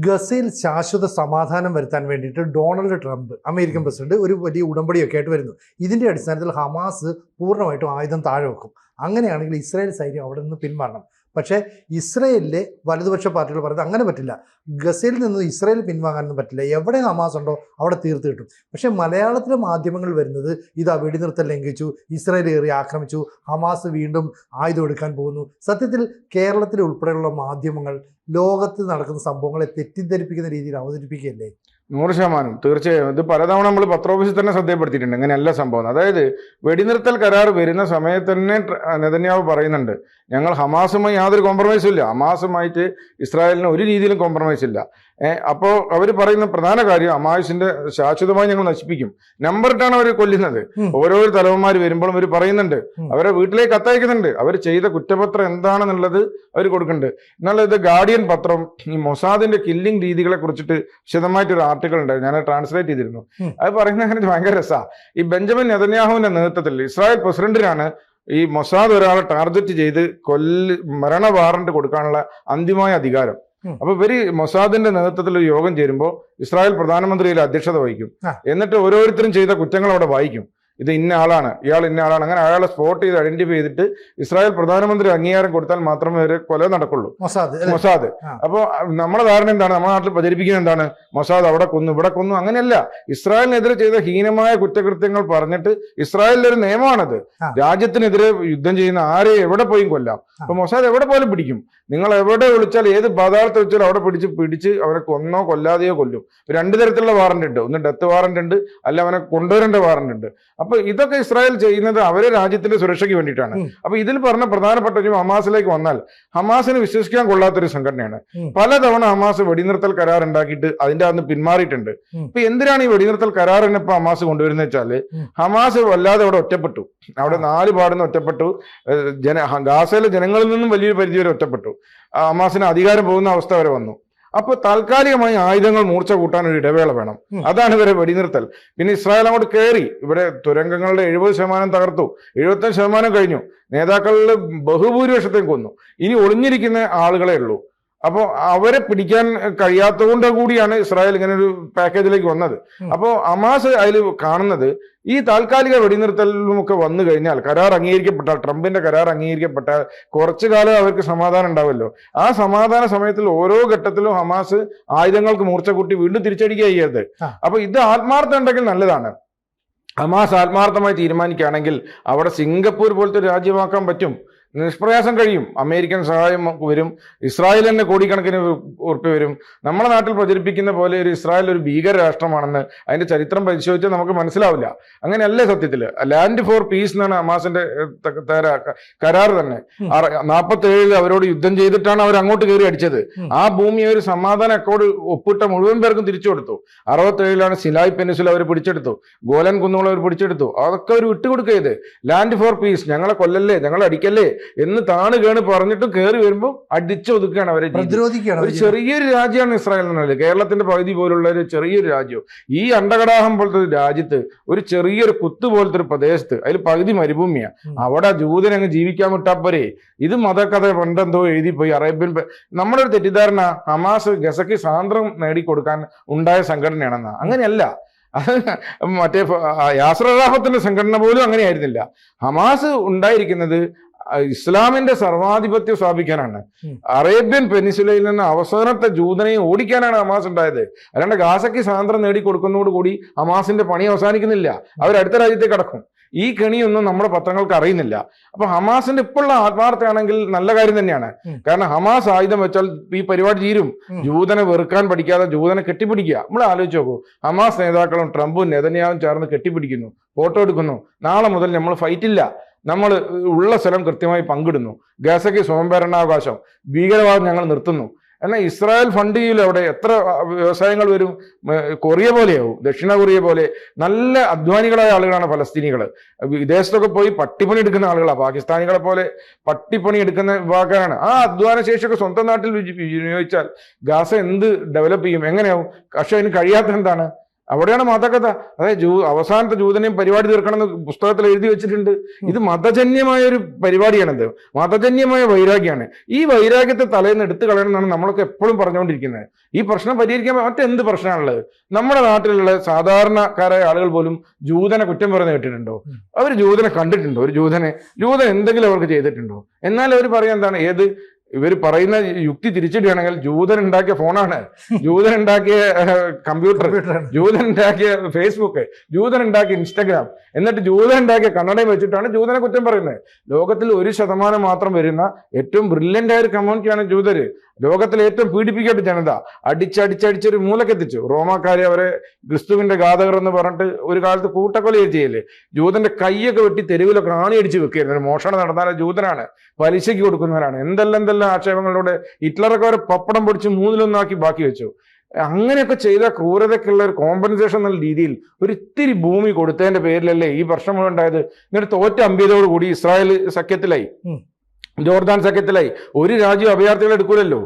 ഗസയിൽ ശാശ്വത സമാധാനം വരുത്താൻ വേണ്ടിയിട്ട് ഡൊണാൾഡ് ട്രംപ് അമേരിക്കൻ പ്രസിഡന്റ് ഒരു വലിയ ഉടമ്പടിയൊക്കെ ആയിട്ട് വരുന്നു. ഇതിൻ്റെ അടിസ്ഥാനത്തിൽ ഹമാസ് പൂർണ്ണമായിട്ടും ആയുധം താഴെ വെക്കും. അങ്ങനെയാണെങ്കിൽ ഇസ്രായേൽ സൈന്യം അവിടെ നിന്ന് പിന്മാറണം. പക്ഷേ ഇസ്രായേലിലെ വലതുപക്ഷ പാർട്ടികൾ പറയുന്നത് അങ്ങനെ പറ്റില്ല, ഗസയിൽ നിന്ന് ഇസ്രായേൽ പിൻവാങ്ങാനൊന്നും പറ്റില്ല, എവിടെ ഹമാസ് ഉണ്ടോ അവിടെ തീർത്ത് കിട്ടും. പക്ഷേ മലയാളത്തിലെ മാധ്യമങ്ങൾ വരുന്നത് ഇതാ വെടിനിർത്തൽ ലംഘിച്ചു, ഇസ്രായേൽ കയറി ആക്രമിച്ചു, ഹമാസ് വീണ്ടും ആയുധം എടുക്കാൻ പോകുന്നു. സത്യത്തിൽ കേരളത്തിലെ ഉൾപ്പെടെയുള്ള മാധ്യമങ്ങൾ ലോകത്ത് നടക്കുന്ന സംഭവങ്ങളെ തെറ്റിദ്ധരിപ്പിക്കുന്ന രീതിയിൽ അവതരിപ്പിക്കുകയല്ലേ? 100% തീർച്ചയായും. ഇത് പലതവണ നമ്മൾ പത്രോഫീസിൽ തന്നെ ശ്രദ്ധപ്പെടുത്തിയിട്ടുണ്ട് ഇങ്ങനെയല്ല സംഭവം. അതായത് വെടിനിർത്തൽ കരാർ വരുന്ന സമയത്ത് തന്നെ നെതന്യാഹു പറയുന്നുണ്ട്, ഞങ്ങൾ ഹമാസുമായി യാതൊരു കോംപ്രമൈസും ഇല്ല, ഹമാസുമായിട്ട് ഇസ്രായേലിന് ഒരു രീതിയിലും കോംപ്രമൈസ് ഇല്ല. അപ്പോൾ അവർ പറയുന്ന പ്രധാന കാര്യം ഹമാസിന്റെ ശാശ്വതമായി ഞങ്ങൾ നശിപ്പിക്കും. നമ്പറിട്ടാണ് അവർ കൊല്ലുന്നത്. ഓരോ തലവന്മാർ വരുമ്പോഴും അവർ പറയുന്നുണ്ട്, അവരെ വീട്ടിലേക്ക് കത്തയക്കുന്നുണ്ട്, അവർ ചെയ്ത കുറ്റപത്രം എന്താണെന്നുള്ളത് അവർ കൊടുക്കുന്നുണ്ട്. എന്നാൽ ഇത് ഗാർഡിയൻ പത്രം ഈ മൊസാദിന്റെ കില്ലിംഗ് രീതികളെ കുറിച്ചിട്ട് വിശദമായിട്ടൊരു ആർട്ടിക്കിൾ ഉണ്ടായിരുന്നു, ഞാൻ ട്രാൻസ്ലേറ്റ് ചെയ്തിരുന്നു. അത് പറയുന്ന കാര്യം ഭയങ്കര രസമാണ്. ഈ ബെഞ്ചമിൻ നെതന്യാഹുവിന്റെ നേതൃത്വത്തിൽ ഇസ്രായേൽ പ്രസിഡന്റിനാണ് ഈ മൊസാദ് ഒരാളെ ടാർഗറ്റ് ചെയ്ത് മരണ വാറന്റ് കൊടുക്കാനുള്ള അന്തിമമായ അധികാരം. അപ്പൊ ഇവര് മൊസാദിന്റെ നേതൃത്വത്തിൽ ഒരു യോഗം ചേരുമ്പോൾ ഇസ്രായേൽ പ്രധാനമന്ത്രിയിൽ അധ്യക്ഷത വഹിക്കും. എന്നിട്ട് ഓരോരുത്തരും ചെയ്ത കുറ്റങ്ങൾ അവിടെ വായിക്കും. ഇത് ഇന്ന ആളാണ്, ഇയാൾ ഇന്ന ആളാണ്, അങ്ങനെ അയാളെ സ്പോട്ട് ചെയ്ത് ഐഡന്റിഫൈ ചെയ്തിട്ട് ഇസ്രായേൽ പ്രധാനമന്ത്രി അംഗീകാരം കൊടുത്താൽ മാത്രമേ ഒരു കൊല നടക്കുള്ളൂ. മൊസാദ്. അപ്പോൾ നമ്മുടെ ധാരണ എന്താണ്, നമ്മുടെ നാട്ടിൽ പ്രചരിപ്പിക്കുന്നത് എന്താണ്, മൊസാദ് അവിടെ കൊന്നു ഇവിടെ കൊന്നു. അങ്ങനെയല്ല. ഇസ്രായേലിനെതിരെ ചെയ്ത ഹീനമായ കുറ്റകൃത്യങ്ങൾ പറഞ്ഞിട്ട് ഇസ്രായേലിലൊരു നിയമമാണത്, രാജ്യത്തിനെതിരെ യുദ്ധം ചെയ്യുന്ന ആരെ എവിടെ പോയും കൊല്ലാം. അപ്പൊ മൊസാദ് എവിടെ പോലും പിടിക്കും. നിങ്ങൾ എവിടെ വിളിച്ചാൽ ഏത് പാതാളത്ത് വെച്ചാലും അവിടെ പിടിച്ച് അവരെ കൊന്നോ കൊല്ലാതെയോ കൊല്ലും. 2 തരത്തിലുള്ള വാറന്റ് ഉണ്ട്, ഒന്ന് ഡെത്ത് വാറന്റ് ഉണ്ട്, അല്ല അവനെ കൊണ്ടുവരേണ്ട വാറന്റ് ഉണ്ട്. അപ്പൊ ഇതൊക്കെ ഇസ്രായേൽ ചെയ്യുന്നത് അവരെ രാജ്യത്തിന്റെ സുരക്ഷയ്ക്ക് വേണ്ടിയിട്ടാണ്. അപ്പൊ ഇതിൽ പറഞ്ഞ പ്രധാനപ്പെട്ട ഒരു ഹമാസിലേക്ക് വന്നാൽ, ഹമാസിന് വിശ്വസിക്കാൻ കൊള്ളാത്തൊരു സംഘടനയാണ്. പലതവണ ഹമാസ് വെടിനിർത്തൽ കരാർ ഉണ്ടാക്കിയിട്ട് അതിന്റെ അന്ന് പിന്മാറിയിട്ടുണ്ട്. ഇപ്പൊ എന്തിനാണ് ഈ വെടിനിർത്തൽ കരാറിനെ ഇപ്പൊ ഹമാസ് കൊണ്ടുവരുന്നത് വെച്ചാല്, ഹമാസ് വല്ലാതെ അവിടെ ഒറ്റപ്പെട്ടു, അവിടെ 4 പാടുന്ന ഒറ്റപ്പെട്ടു, ഗാസയിലെ ജനങ്ങളിൽ നിന്നും വലിയൊരു പരിധി വരെ ഒറ്റപ്പെട്ടു, ഹമാസിന് അധികാരം പോകുന്ന അവസ്ഥ വരെ വന്നു. അപ്പൊ താൽക്കാലികമായി ആയുധങ്ങൾ മൂർച്ച കൂട്ടാൻ ഒരു ഇടവേള വേണം. അതാണ് ഇവരെ വെടിനിർത്തൽ. പിന്നെ ഇസ്രായേൽ അങ്ങോട്ട് കയറി ഇവിടെ തുരങ്കങ്ങളുടെ 70% തകർത്തു, 75% കഴിഞ്ഞു, നേതാക്കളിൽ ബഹുഭൂരിപക്ഷത്തെയും കൊന്നു. ഇനി ഒളിഞ്ഞിരിക്കുന്ന ആളുകളെ ഉള്ളൂ. അപ്പോൾ അവരെ പിടിക്കാൻ കഴിയാത്തതുകൊണ്ട് കൂടിയാണ് ഇസ്രായേൽ ഇങ്ങനെ ഒരു പാക്കേജിലേക്ക് വന്നത്. അപ്പോൾ ഹമാസ് അതിൽ കാണുന്നത് ഈ താൽക്കാലിക വെടിനിർത്തലുമൊക്കെ വന്നു കഴിഞ്ഞാൽ, കരാർ അംഗീകരിക്കപ്പെട്ടാൽ, ട്രംപിന്റെ കരാർ അംഗീകരിക്കപ്പെട്ടാൽ കുറച്ചു കാലം അവർക്ക് സമാധാനം ഉണ്ടാവുമല്ലോ. ആ സമാധാന സമയത്തിൽ ഓരോ ഘട്ടത്തിലും ഹമാസ് ആയുധങ്ങൾക്ക് മൂർച്ച കൂട്ടി വീണ്ടും തിരിച്ചടിക്കുക ചെയ്യരുത്. അപ്പൊ ഇത് ആത്മാർത്ഥം ഉണ്ടെങ്കിൽ നല്ലതാണ്. ഹമാസ് ആത്മാർത്ഥമായി തീരുമാനിക്കുകയാണെങ്കിൽ അവിടെ സിംഗപ്പൂർ പോലത്തെ ഒരു രാജ്യമാക്കാൻ പറ്റും, നിഷ്പ്രയാസം കഴിയും. അമേരിക്കൻ സഹായം വരും, ഇസ്രായേൽ തന്നെ കോടിക്കണക്കിന് ഉറുപ്പ് വരും. നമ്മുടെ നാട്ടിൽ പ്രചരിപ്പിക്കുന്ന പോലെ ഒരു ഇസ്രായേൽ ഒരു ഭീകര രാഷ്ട്രമാണെന്ന് അതിന്റെ ചരിത്രം പരിശോധിച്ചാൽ നമുക്ക് മനസ്സിലാവില്ല. അങ്ങനെയല്ലേ സത്യത്തില്. ലാൻഡ് ഫോർ പീസ് എന്നാണ് ഹമാസിന്റെ കരാർ തന്നെ. 47 അവരോട് യുദ്ധം ചെയ്തിട്ടാണ് അവർ അങ്ങോട്ട് കയറി അടിച്ചത്. ആ ഭൂമി ഒരു സമാധാന അക്കോർഡ് ഒപ്പിട്ട മുഴുവൻ പേർക്കും തിരിച്ചു കൊടുത്തു. 67 സിലായ് പെനിൻസുല അവർ പിടിച്ചെടുത്തു, ഗോലൻ കുന്നുകൾ അവർ പിടിച്ചെടുത്തു. അതൊക്കെ അവർ വിട്ടുകൊടുക്കരുത്. ലാൻഡ് ഫോർ പീസ്, ഞങ്ങളെ കൊല്ലല്ലേ, ഞങ്ങളെ അടിക്കല്ലേ എന്ന് താണ് കേണ് പറഞ്ഞിട്ട് കയറി വരുമ്പോൾ അടിച്ചൊതുക്കുകയാണ് അവരെ, പ്രതിരോധിക്കുകയാണ്. ഒരു ചെറിയൊരു രാജ്യമാണ് ഇസ്രായേൽ എന്നുള്ളത്, കേരളത്തിന്റെ പകുതി പോലുള്ള ഒരു ചെറിയൊരു രാജ്യം. ഈ അണ്ടകടാഹം പോലത്തെ ഒരു രാജ്യത്ത്, ഒരു ചെറിയൊരു കുത്ത് പോലത്തെ ഒരു പ്രദേശത്ത്, അതിൽ പകുതി മരുഭൂമിയാണ്, അവിടെ ജൂതനങ്ങ് ജീവിക്കാൻ വിട്ടാ പോരെ. ഇത് മതകഥ പണ്ടെന്തോ എഴുതിപ്പോയി അറേബ്യൻ. നമ്മുടെ ഒരു തെറ്റിദ്ധാരണ ഹമാസ് ഗസയ്ക്ക് സ്വാതന്ത്ര്യം നേടിക്കൊടുക്കാൻ ഉണ്ടായ സംഘടനയാണെന്നാ. അങ്ങനെയല്ല. മറ്റേ യാസർ അറാഫത്തിന്റെ സംഘടന പോലും അങ്ങനെയായിരുന്നില്ല. ഹമാസ് ഉണ്ടായിരിക്കുന്നത് ഇസ്ലാമിന്റെ സർവാധിപത്യം സ്ഥാപിക്കാനാണ്. അറേബ്യൻ പെനിൻസുലയിൽ നിന്ന് അവസാനത്തെ ജൂതനെയും ഓടിക്കാനാണ് ഹമാസ് ഉണ്ടായത്. അല്ലാണ്ട് ഗാസയ്ക്ക് സ്വാതന്ത്ര്യം നേടിക്കൊടുക്കുന്നതോടുകൂടി ഹമാസിന്റെ പണി അവസാനിക്കുന്നില്ല, അവരടുത്ത രാജ്യത്തേക്ക് കടക്കും. ഈ കെണിയൊന്നും നമ്മുടെ പത്രങ്ങൾക്ക് അറിയുന്നില്ല. അപ്പൊ ഹമാസിന്റെ ഇപ്പോഴുള്ള ആത്മാർത്ഥമാണെങ്കിൽ നല്ല കാര്യം തന്നെയാണ്. കാരണം ഹമാസ് ആയുധം വെച്ചാൽ ഈ പരിപാടി തീരും. ജൂതനെ വെറുക്കാൻ പഠിക്കാതെ ജൂതനെ കെട്ടിപ്പിടിക്കുക. നമ്മൾ ആലോചിച്ച് നോക്കൂ, ഹമാസ് നേതാക്കളും ട്രംപും നെതന്യാഹുവും ചേർന്ന് കെട്ടിപ്പിടിക്കുന്നു, ഫോട്ടോ എടുക്കുന്നു. നാളെ മുതൽ നമ്മൾ ഫൈറ്റില്ല, നമ്മൾ ഉള്ള സ്ഥലം കൃത്യമായി പങ്കിടുന്നു, ഗസയ്ക്ക് സ്വയംഭരണാവകാശം, ഭീകരവാദം ഞങ്ങൾ നിർത്തുന്നു. എന്നാൽ ഇസ്രായേൽ ഫണ്ട് ചെയ്യില്ല. അവിടെ എത്ര വ്യവസായങ്ങൾ വരും, കൊറിയ പോലെയാവും, ദക്ഷിണ കൊറിയ പോലെ. നല്ല അധ്വാനികളായ ആളുകളാണ് ഫലസ്തീനികൾ. വിദേശത്തൊക്കെ പോയി പട്ടിപ്പണി എടുക്കുന്ന ആളുകളാണ്. പാകിസ്ഥാനികളെ പോലെ പട്ടിപ്പണി എടുക്കുന്ന വിഭാഗക്കാരാണ്. ആ അധ്വാന ശേഷിയൊക്കെ സ്വന്തം നാട്ടിൽ വിനിയോഗിച്ചാൽ ഗാസ എന്ത് ഡെവലപ്പ് ചെയ്യും, എങ്ങനെയാവും? പക്ഷെ അതിന് കഴിയാത്ത എന്താണ്, അവിടെയാണ് മതകഥ. അതായത് അവസാനത്തെ ജൂതനെയും പരിപാടി തീർക്കണമെന്ന് പുസ്തകത്തിൽ എഴുതി വെച്ചിട്ടുണ്ട്. ഇത് മതജന്യമായ ഒരു പരിപാടിയാണിത്, മതജന്യമായ വൈരാഗ്യമാണ്. ഈ വൈരാഗ്യത്തെ തലേന്ന് എടുത്തു കളയണമെന്നാണ് നമ്മളൊക്കെ എപ്പോഴും പറഞ്ഞുകൊണ്ടിരിക്കുന്നത്. ഈ പ്രശ്നം പരിഹരിക്കാൻ മറ്റെന്ത് പ്രശ്നമാണുള്ളത്? നമ്മുടെ നാട്ടിലുള്ള സാധാരണക്കാരായ ആളുകൾ പോലും ജൂതനെ കുറ്റം പറയുന്നത് കേട്ടിട്ടുണ്ടോ? അവർ ജൂതനെ കണ്ടിട്ടുണ്ടോ? ഒരു ജൂതൻ എന്തെങ്കിലും അവർക്ക് ചെയ്തിട്ടുണ്ടോ? എന്നാൽ അവർ പറയാൻ എന്താണ്, ഇവർ പറയുന്ന യുക്തി തിരിച്ചിടുകയാണെങ്കിൽ ജൂതൻ ഉണ്ടാക്കിയ ഫോണാണ്, ജൂതൻ ഉണ്ടാക്കിയ കമ്പ്യൂട്ടർ, ജൂതൻ ഉണ്ടാക്കിയ ഫേസ്ബുക്ക്, ജൂതൻ ഉണ്ടാക്കിയ ഇൻസ്റ്റഗ്രാം, എന്നിട്ട് ജൂതൻ ഉണ്ടാക്കിയ കണ്ണടയും വെച്ചിട്ടാണ് ജൂതനെ കുറ്റം പറയുന്നത്. ലോകത്തിൽ 1% മാത്രം വരുന്ന ഏറ്റവും ബ്രില്യൻ്റ് ആയ ഒരു കമ്മ്യൂണിറ്റിയാണ് ജൂതര്. ലോകത്തിലെ ഏറ്റവും പീഡിപ്പിക്കപ്പെട്ട ജനത അടിച്ചടിച്ചൊരു മൂലക്കെത്തിച്ചു. റോമാക്കാരെ അവരെ ക്രിസ്തുവിന്റെ ഘാതകർ എന്ന് പറഞ്ഞിട്ട് ഒരു കാലത്ത് കൂട്ടക്കൊല ചെയ്യല്ലേ. ജൂതന്റെ കൈയൊക്കെ വെട്ടി തെരുവിലൊക്കെ ആണിയടിച്ച് വെക്കുകയായിരുന്നു. മോഷണം നടന്നാൽ ജൂതനാണ്, പലിശയ്ക്ക് കൊടുക്കുന്നവരാണ്, എന്തെല്ലാം ആക്ഷേപങ്ങളിലൂടെ ഹിറ്റ്ലറൊക്കെ അവരെ പപ്പടം പൊടിച്ച് 3-1 ബാക്കി വെച്ചു. അങ്ങനെയൊക്കെ ചെയ്ത ക്രൂരതയ്ക്കുള്ള ഒരു കോമ്പൻസേഷൻ എന്നുള്ള രീതിയിൽ ഒരു ഇത്തിരി ഭൂമി കൊടുത്തതിന്റെ പേരിലല്ലേ ഈ പ്രശ്നം മുഴുവൻ ഉണ്ടായത്. എന്നിട്ട് തോറ്റ അമ്പീതോടുകൂടി ഇസ്രായേൽ സഖ്യത്തിലായി, ജോർദാൻ സഖ്യത്തിലായി. ഒരു രാജ്യം അഭയാർത്ഥികളെ എടുക്കൂലല്ലോ.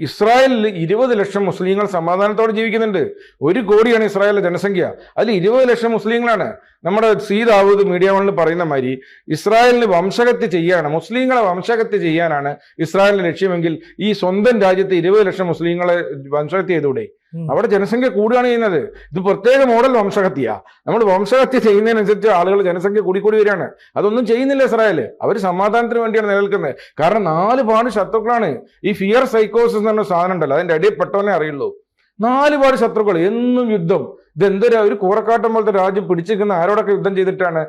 ഇസ്രായേലിൽ 20 ലക്ഷം മുസ്ലിങ്ങൾ സമാധാനത്തോടെ ജീവിക്കുന്നുണ്ട്. 1 കോടിയാണ് ഇസ്രായേലിലെ ജനസംഖ്യ. അതിൽ 20 ലക്ഷം മുസ്ലിങ്ങളാണ്. നമ്മുടെ സി ദാവൂദ് മീഡിയ വണ്ണിൽ പറയുന്ന മാതിരി ഇസ്രായേലിന് വംശഹത്യ ചെയ്യാനാണ്, മുസ്ലിങ്ങളെ വംശഹത്യ ചെയ്യാനാണ് ഇസ്രായേലിന്റെ ലക്ഷ്യമെങ്കിൽ ഈ സ്വന്തം രാജ്യത്ത് 20 ലക്ഷം മുസ്ലിങ്ങളെ വംശഹത്യ ചെയ്തൂടെ? അവിടെ ജനസംഖ്യ കൂടുകയാണ് ചെയ്യുന്നത്. ഇത് പ്രത്യേക മോഡൽ വംശഹത്യ. നമ്മൾ വംശഹത്യ ചെയ്യുന്നതിനനുസരിച്ച് ആളുകൾ ജനസംഖ്യ കൂടി വരികയാണ്. അതൊന്നും ചെയ്യുന്നില്ല ഇസ്രായേൽ. അവർ സമാധാനത്തിന് വേണ്ടിയാണ് നിലനിൽക്കുന്നത്. കാരണം 4 പാട് ശത്രുക്കളാണ്. ഈ ഫിയർ സൈക്കോസിസ് എന്ന് പറഞ്ഞ സാധനം ഉണ്ടല്ലോ, അതിന്റെ അടിയിൽ പെട്ടവനെ അറിയുള്ളൂ. 4 പാട് ശത്രുക്കൾ, എന്നും യുദ്ധം. ഇതെന്തൊരു ഒരു കൂറക്കാട്ടം പോലത്തെ രാജ്യം പിടിച്ചിരിക്കുന്ന ആരോടൊക്കെ യുദ്ധം ചെയ്തിട്ടാണ്?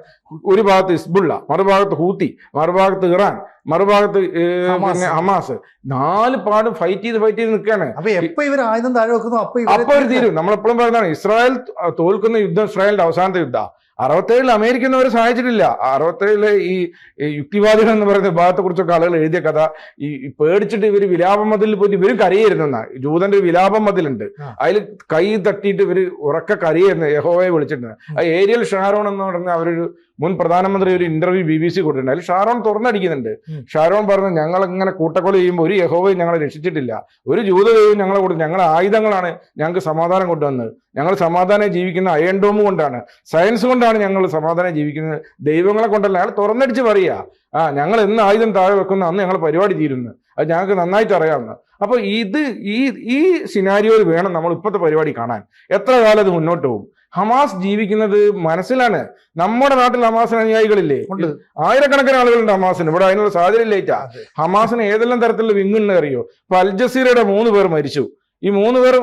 ഒരു ഭാഗത്ത് ഹിസ്ബുള്ള, മറുഭാഗത്ത് ഹൂത്തി, മറുഭാഗത്ത് ഇറാൻ, മറുഭാഗത്ത് ഹമാസ്. 4 പാടും ഫൈറ്റ് ചെയ്ത് നിൽക്കുകയാണ്. അപ്പൊ ഒരു തീരും. നമ്മളെപ്പോഴും പറയുന്നതാണ് ഇസ്രായേൽ തോൽക്കുന്ന യുദ്ധം ഇസ്രായേലിന്റെ അവസാനത്തെ യുദ്ധം. 67 അമേരിക്ക അവരെ സഹായിച്ചിട്ടില്ല. 67 ഈ യുക്തിവാദികൾ എന്ന് പറയുന്ന വിഭാഗത്തെ കുറിച്ചൊക്കെ ആളുകൾ എഴുതിയ കഥ, ഈ പേടിച്ചിട്ട് ഇവര് വിലാപം മതിലിൽ പോയിട്ട് ഇവരും കരയായിരുന്ന. ജൂതന്റെ ഒരു വിലാപം മതിലുണ്ട്, അതിൽ കൈ തട്ടിയിട്ട് ഇവര് ഉറക്ക കരയായിരുന്നു, യഹോവയെ വിളിച്ചിട്ടുണ്ട്. ആ ഏരിയൽ ഷാരോൺ എന്ന് പറഞ്ഞ അവരൊരു മുൻ പ്രധാനമന്ത്രി ഒരു ഇന്റർവ്യൂ BBC കൊടുത്തിട്ടുണ്ട്. അതിൽ ഷാരോൺ തുറന്നടിക്കുന്നുണ്ട്. ഷാരോൺ പറഞ്ഞു, ഞങ്ങൾ ഇങ്ങനെ കൂട്ടക്കൊല ചെയ്യുമ്പോൾ ഒരു യഹോവയും ഞങ്ങളെ രക്ഷിച്ചിട്ടില്ല, ഒരു ജൂതദൈവവും ഞങ്ങളെ കൊടുത്തു, ഞങ്ങളെ ആയുധങ്ങളാണ് ഞങ്ങൾക്ക് സമാധാനം കൊണ്ടുവന്നത്, ഞങ്ങൾ സമാധാനം ജീവിക്കുന്ന അയൺ ഡോം കൊണ്ടാണ്, സയൻസ് കൊണ്ടാണ് ഞങ്ങൾ സമാധാനം ജീവിക്കുന്നത്, ദൈവങ്ങളെ കൊണ്ടല്ല. അയാൾ തുറന്നടിച്ച് പറയുക, ഞങ്ങൾ എന്ന് ആയുധം താഴെ വെക്കുന്ന അന്ന് ഞങ്ങൾ പരിപാടി തീരുന്നു, അത് ഞങ്ങൾക്ക് നന്നായിട്ട് അറിയാവുന്ന. അപ്പൊ ഈ സിനാരിയോയിൽ വേണം നമ്മൾ ഇപ്പോഴത്തെ പരിപാടി കാണാൻ. എത്ര കാലം അത് മുന്നോട്ട് പോകും? ഹമാസ് ജീവിക്കുന്നത് മനസ്സിലാണ്. നമ്മുടെ നാട്ടിൽ ഹമാസിന് അനുയായികളില്ലേ? ആയിരക്കണക്കിന് ആളുകളുണ്ട് ഹമാസിന്. ഇവിടെ അതിനുള്ള സാധ്യത ഇല്ലേറ്റാ. ഹമാസിന് ഏതെല്ലാം തരത്തിലുള്ള വിങ്ങുണ്ട് അറിയോ? ഇപ്പൊ അൽ ജസീറയുടെ 3 പേർ മരിച്ചു. ഈ 3 പേർ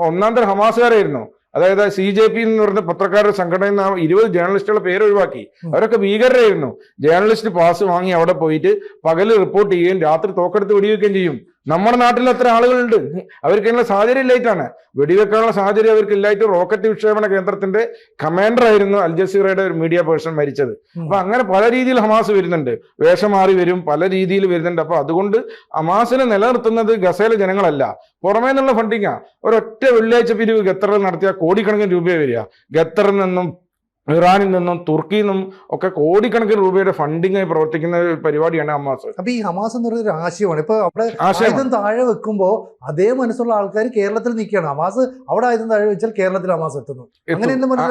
ഒന്നാം തരം ഹമാസുകാരായിരുന്നു. അതായത് CJP എന്ന് പറയുന്ന പത്രക്കാരുടെ സംഘടനയിൽ നിന്ന് 20 ജേർണലിസ്റ്റുകളുടെ പേര് ഒഴിവാക്കി. അവരൊക്കെ ഭീകരരായിരുന്നു. ജേർണലിസ്റ്റ് പാസ് വാങ്ങി അവിടെ പോയിട്ട് പകല് റിപ്പോർട്ട് ചെയ്യുകയും രാത്രി തോക്കെടുത്ത് വെടിവെക്കുകയും ചെയ്യും. നമ്മുടെ നാട്ടിൽ അത്ര ആളുകളുണ്ട്. അവർക്ക് അതിനുള്ള സാഹചര്യം ഇല്ലായിട്ടാണ്, വെടിവെക്കാനുള്ള സാഹചര്യം അവർക്ക് ഇല്ലായിട്ട് റോക്കറ്റ് വിക്ഷേപണ കേന്ദ്രത്തിന്റെ കമാൻഡർ ആയിരുന്നു അൽ ജസീറയുടെ ഒരു മീഡിയ പേഴ്സൺ മരിച്ചത്. അപ്പൊ അങ്ങനെ പല രീതിയിൽ ഹമാസ് വരുന്നുണ്ട്, വേഷം മാറി വരും, പല രീതിയിൽ വരുന്നുണ്ട്. അപ്പൊ അതുകൊണ്ട് ഹമാസിനെ നിലനിർത്തുന്നത് ഗസയിലെ ജനങ്ങളല്ല, പുറമേ നിന്നുള്ള ഫണ്ടിങ്ങാ. ഒരൊറ്റ വെള്ളിയാഴ്ച പിരിവ് ഖത്തറിൽ നടത്തിയ കോടിക്കണക്കിന് രൂപയെ വരിക. ഖത്തറിൽ നിന്നും ഇറാനിൽ നിന്നും തുർക്കിയിൽ നിന്നും ഒക്കെ കോടിക്കണക്കിന് രൂപയുടെ ഫണ്ടിങ്ങായി പ്രവർത്തിക്കുന്ന ഒരു പരിപാടിയാണ് ഹമാസ്. അപ്പൊ ഈ ഹമാസ് എന്ന് പറയുന്ന ഒരു ആശയമാണ്. ഇപ്പൊ അവിടെ ആയുധം താഴെ വെക്കുമ്പോ അതേ മനസ്സുള്ള ആൾക്കാർ കേരളത്തിൽ നിൽക്കുകയാണ്. ഹമാസ് അവിടെ ആയുധം താഴെ വെച്ചാൽ കേരളത്തിൽ ഹമാസ് എത്തുന്നു.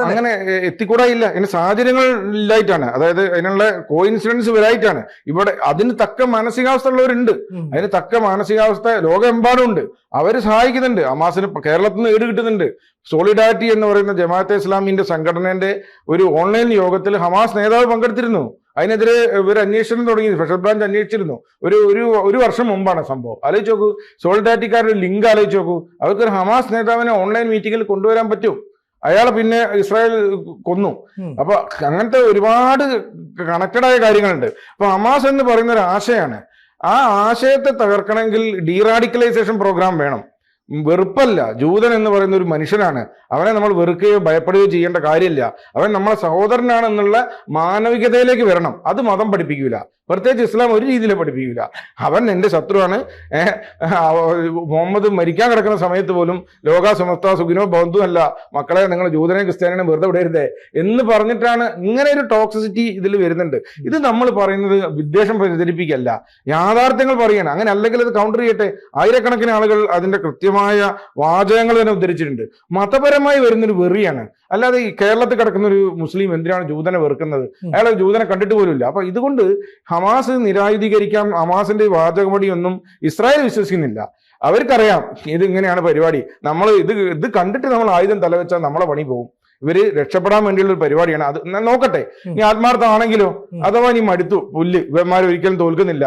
അങ്ങനെ എത്തിക്കൂടായില്ല. അതിന് സാഹചര്യങ്ങൾ ഇല്ലായിട്ടാണ്, അതായത് അതിനുള്ള കോയിൻസിഡൻസ് വരായിട്ടാണ്. ഇവിടെ അതിന് തക്ക മാനസികാവസ്ഥ ഉള്ളവരുണ്ട്, അതിന് തക്ക മാനസികാവസ്ഥ ലോകമെമ്പാടും ഉണ്ട്. അവര് സഹായിക്കുന്നുണ്ട്. ഹമാസിന് കേരളത്തിൽ നിന്ന് ഈട് കിട്ടുന്നുണ്ട്. സോളിഡാരിറ്റി എന്ന് പറയുന്ന ജമാഅത്തെ ഇസ്ലാമിന്റെ സംഘടനയുടെ ഒരു ഓൺലൈൻ യോഗത്തിൽ ഹമാസ് നേതാവ് പങ്കെടുത്തിരുന്നു. അതിനെതിരെ ഇവർ അന്വേഷണം തുടങ്ങി, സ്പെഷ്യൽ ബ്രാഞ്ച് അന്വേഷിച്ചിരുന്നു. ഒരു വർഷം മുമ്പാണ് സംഭവം. ആലോചിച്ച് നോക്കൂ, സോളിഡാരിറ്റിക്കാരുടെ ലിങ്ക് ആലോചിച്ച് നോക്കൂ. അവർക്കൊരു ഹമാസ് നേതാവിനെ ഓൺലൈൻ മീറ്റിംഗിൽ കൊണ്ടുവരാൻ പറ്റും. അയാളെ പിന്നെ ഇസ്രായേൽ കൊന്നു. അപ്പൊ അങ്ങനത്തെ ഒരുപാട് കണക്റ്റഡായ കാര്യങ്ങളുണ്ട്. അപ്പൊ ഹമാസ് എന്ന് പറയുന്ന ഒരു ആശയമാണ്. ആ ആശയത്തെ തകർക്കണമെങ്കിൽ ഡീറാഡിക്കലൈസേഷൻ പ്രോഗ്രാം വേണം. വെറുപ്പല്ല. ജൂതൻ എന്ന് പറയുന്ന ഒരു മനുഷ്യനാണ്. അവനെ നമ്മൾ വെറുക്കുകയോ ഭയപ്പെടുകയോ ചെയ്യേണ്ട കാര്യമില്ല. അവൻ നമ്മളെ സഹോദരനാണെന്നുള്ള മാനവികതയിലേക്ക് വരണം. അത് മതം പഠിപ്പിക്കൂല, പ്രത്യേകിച്ച് ഇസ്ലാം ഒരു രീതിയിലും പഠിപ്പിക്കൂല. അവൻ എൻ്റെ ശത്രുവാണ്. മുഹമ്മദ് മരിക്കാൻ കിടക്കുന്ന സമയത്ത് പോലും ലോകാ സമസ്ത സുഖിനോ ബന്ധു അല്ല, മക്കളെ നിങ്ങൾ ജൂതനെയും ക്രിസ്ത്യാനിനെയും വെറുതെ വിടരുതേ എന്ന് പറഞ്ഞിട്ടാണ് ഇങ്ങനെ ഒരു ടോക്സിസിറ്റി ഇതിൽ വരുന്നുണ്ട്. ഇത് നമ്മൾ പറയുന്നത് വിദ്വേഷം പ്രചരിപ്പിക്കല്ല, യാഥാർത്ഥ്യങ്ങൾ പറയണം. അങ്ങനെ അല്ലെങ്കിൽ അത് കൗണ്ടർ ചെയ്യട്ടെ. ആയിരക്കണക്കിന് ആളുകൾ അതിന്റെ കൃത്യമായ മതപരമായ വാചകങ്ങൾ തന്നെ ഉദ്ധരിച്ചിട്ടുണ്ട്. മതപരമായി വരുന്നൊരു വെറിയാണ്. അല്ലാതെ ഈ കേരളത്തിൽ കിടക്കുന്ന ഒരു മുസ്ലിം എന്തിനാണ് ജൂതനെ വെറുക്കുന്നത്? അയാൾ ജൂതനെ കണ്ടിട്ട് പോലുമില്ല. അപ്പൊ ഇതുകൊണ്ട് ഹമാസ് നിരായുധീകരിക്കാം, ഹമാസിന്റെ വാചകമടിയൊന്നും ഇസ്രായേൽ വിശ്വസിക്കുന്നില്ല. അവർക്കറിയാം ഇത് ഇങ്ങനെയാണ് പരിപാടി. നമ്മൾ ഇത് കണ്ടിട്ട് നമ്മൾ ആയുധം തലവെച്ചാൽ നമ്മളെ പണി പോകും. ഇവര് രക്ഷപ്പെടാൻ വേണ്ടിയുള്ള ഒരു പരിപാടിയാണ്. അത് നോക്കട്ടെ, ഇനി ആത്മാർത്ഥമാണെങ്കിലോ അഥവാ നീ മടുത്തു പുല്ല്, ഇവന്മാർ ഒരിക്കലും തോൽക്കുന്നില്ല,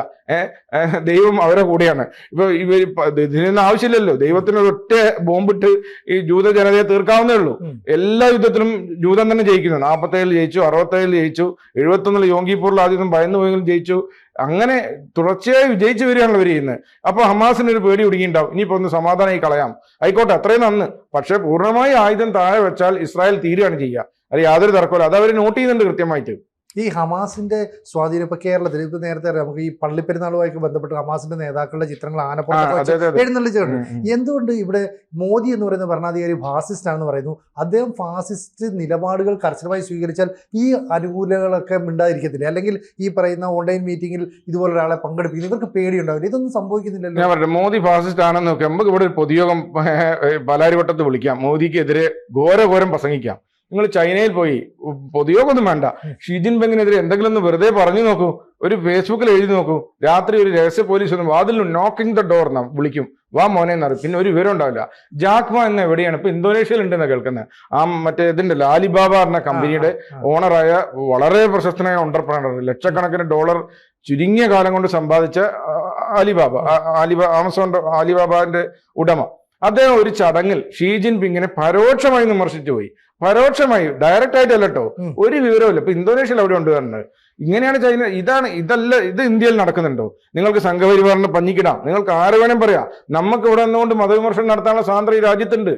ദൈവം അവരെ കൂടെയാണ്. ഇപ്പൊ ഇവര് ഇതിനൊന്നും ആവശ്യമില്ലല്ലോ. ദൈവത്തിന് ഒറ്റ ബോംബിട്ട് ഈ ജൂത ജനതയെ തീർക്കാവുന്നേ ഉള്ളൂ. എല്ലാ യുദ്ധത്തിലും ജൂതൻ തന്നെ ജയിക്കുന്നു. 47 ജയിച്ചു, 67 ജയിച്ചു, 71 യോങ്കിപ്പൂരിൽ ആദ്യം ഭയന്നു പോയെങ്കിലും ജയിച്ചു. അങ്ങനെ തുടർച്ചയായി വിജയിച്ചു വരികയാണല്ലോ ഇവർ ചെയ്യുന്നത്. അപ്പൊ ഹമാസിന് ഒരു പേടി ഒടുങ്ങിയിട്ടുണ്ടാവും, ഇനിയിപ്പോ ഒന്ന് സമാധാനമായി കളയാം, ആയിക്കോട്ടെ, അത്രയും നന്ന്. പക്ഷെ പൂർണ്ണമായി ആയുധം താഴെ വെച്ചാൽ ഇസ്രായേൽ തീരുകയാണ് ചെയ്യുക. അത് യാതൊരു തർക്കമില്ല. അത് അവർ നോട്ട് ചെയ്യുന്നുണ്ട് കൃത്യമായിട്ട്. ഈ ഹമാസിന്റെ സ്വാധീനം ഇപ്പൊ കേരളത്തിൽ ഇപ്പൊ നേരത്തെ അറിയാം, നമുക്ക് ഈ പള്ളിപ്പെരുന്നാളുമായിട്ട് ബന്ധപ്പെട്ട് ഹമാസിന്റെ നേതാക്കളുടെ ചിത്രങ്ങൾ ആനപ്പുറത്ത് എഴുന്നള്ളിച്ചിട്ടുണ്ട്. എന്തുകൊണ്ട് ഇവിടെ മോദി എന്ന് പറയുന്ന ഭരണാധികാരി ഫാസിസ്റ്റ് ആണെന്ന് പറയുന്നു? അദ്ദേഹം ഫാസിസ്റ്റ് നിലപാടുകൾ കർശനമായി സ്വീകരിച്ചാൽ ഈ അനുകൂലങ്ങളൊക്കെ മിണ്ടാതിരിക്കത്തില്ല, അല്ലെങ്കിൽ ഈ പറയുന്ന ഓൺലൈൻ മീറ്റിംഗിൽ ഇതുപോലെ ഒരാളെ പങ്കെടുപ്പിക്കുന്നു, ഇവർക്ക് പേടിയുണ്ടാവില്ല? ഇതൊന്നും സംഭവിക്കുന്നില്ലല്ലോ. ഞാൻ പറഞ്ഞു, മോദി ഫാസിസ്റ്റ് ആണെന്ന് നോക്കാം. നമുക്ക് ഇവിടെ ഒരു പൊതുയോഗം പാലാരിവട്ടത്ത് വിളിക്കാം, മോദിക്കെതിരെ ഘോരഘോരം പ്രസംഗിക്കാം. നിങ്ങൾ ചൈനയിൽ പോയി പൊതുയോഗമൊന്നും വേണ്ട, ഷീ ജിൻപിങ്ങിനെതിരെ എന്തെങ്കിലും ഒന്ന് വെറുതെ പറഞ്ഞു നോക്കൂ, ഒരു ഫേസ്ബുക്കിൽ എഴുതി നോക്കൂ. രാത്രി ഒരു രഹസ്യ പോലീസ് ഒന്നും വാതിൽ നോക്കിംഗ് ദ ഡോർ എന്നാ വിളിക്കും, വാ മോനെ എന്നറിയും. പിന്നെ ഒരു വിവരം ഉണ്ടാവില്ല. ജാക്മ എന്ന എവിടെയാണ് ഇപ്പൊ ഇന്തോനേഷ്യയിൽ ഉണ്ടെന്നാണ് കേൾക്കുന്നത്. മറ്റേ ഇതിന്റെ ആലിബാബ എന്ന കമ്പനിയുടെ ഓണറായ വളരെ പ്രശസ്തനായ എന്റർപ്രണർ, ലക്ഷക്കണക്കിന് ഡോളർ ചുരുങ്ങിയ കാലം കൊണ്ട് സമ്പാദിച്ച ആലിബാബാന്റെ ഉടമ, അദ്ദേഹം ഒരു ചടങ്ങിൽ ഷീ ജിൻപിങ്ങിനെ പരോക്ഷമായി വിമർശിച്ചു പോയി. പരോക്ഷമായി, ഡയറക്റ്റ് ആയിട്ടല്ല കേട്ടോ, ഒരു വിവരമില്ല. ഇപ്പൊ ഇന്തോനേഷ്യയിൽ അവിടെ ഉണ്ട് പറഞ്ഞത്. ഇങ്ങനെയാണ് ചൈന. ഇത് ഇന്ത്യയിൽ നടക്കുന്നുണ്ടോ? നിങ്ങൾക്ക് സംഘപരിവാറിന് പഞ്ഞിക്കിടാം, നിങ്ങൾക്ക് ആരെ വേണം പറയാം. നമുക്ക് ഇവിടെ നിന്നുകൊണ്ട് മതവിമർശനം നടത്താനുള്ള സ്വാതന്ത്ര്യം ഈ രാജ്യത്തുണ്ട്.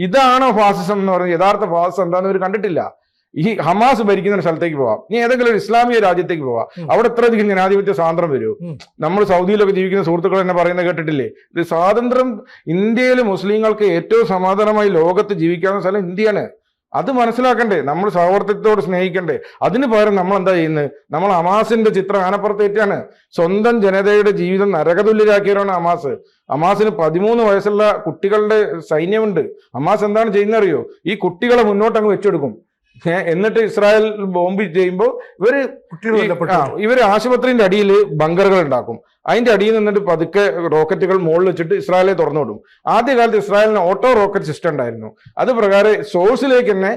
ഇതാണോ ഫാസിസം എന്ന് പറയുന്നത്? യഥാർത്ഥ ഫാസിസം എന്താണെന്ന് ഇവർ കണ്ടിട്ടില്ല. ഈ ഹമാസ് ഭരിക്കുന്ന ഒരു സ്ഥലത്തേക്ക് പോവാം, ഇനി ഏതെങ്കിലും ഒരു ഇസ്ലാമിക രാജ്യത്തേക്ക് പോവാം, അവിടെ ഇത്രയധികം ജനാധിപത്യ സ്വാതന്ത്ര്യം വരുമോ? നമ്മൾ സൗദിയിലൊക്കെ ജീവിക്കുന്ന സുഹൃത്തുക്കൾ എന്നെ പറയുന്നത് കേട്ടിട്ടില്ലേ? ഇത് സ്വാതന്ത്ര്യം, ഇന്ത്യയിൽ മുസ്ലിങ്ങൾക്ക് ഏറ്റവും സമാധാനമായി ലോകത്ത് ജീവിക്കാവുന്ന സ്ഥലം ഇന്ത്യയാണ്. അത് മനസ്സിലാക്കണ്ടേ? നമ്മൾ സൗഹൃദത്തോട് സ്നേഹിക്കണ്ടേ? അതിന് പകരം നമ്മൾ എന്താ ചെയ്യുന്നത്? നമ്മൾ ഹമാസിന്റെ ചിത്രം ആനപ്പുറത്തേറ്റാണ്. സ്വന്തം ജനതയുടെ ജീവിതം നരകതുല്യരാക്കിയവരാണ് ഹമാസ്. ഹമാസിന് 13 വയസ്സുള്ള കുട്ടികളുടെ സൈന്യമുണ്ട്. ഹമാസ് എന്താണ് ചെയ്യുന്നറിയോ? ഈ കുട്ടികളെ മുന്നോട്ട് അങ്ങ് വെച്ചെടുക്കും. എന്നിട്ട് ഇസ്രായേൽ ബോംബ് ചെയ്യുമ്പോൾ ഇവര് ആശുപത്രിന്റെ അടിയിൽ ബങ്കറുകൾ ഉണ്ടാക്കും. അതിന്റെ അടിയിൽ നിന്നിട്ട് പതുക്കെ റോക്കറ്റുകൾ മുകളിൽ വെച്ചിട്ട് ഇസ്രായേലെ തുറന്നു വിടും. ആദ്യകാലത്ത് ഇസ്രായേലിന് ഓട്ടോ റോക്കറ്റ് സിസ്റ്റം ഉണ്ടായിരുന്നു. അത് പ്രകാരം സോഴ്സിലേക്ക് തന്നെ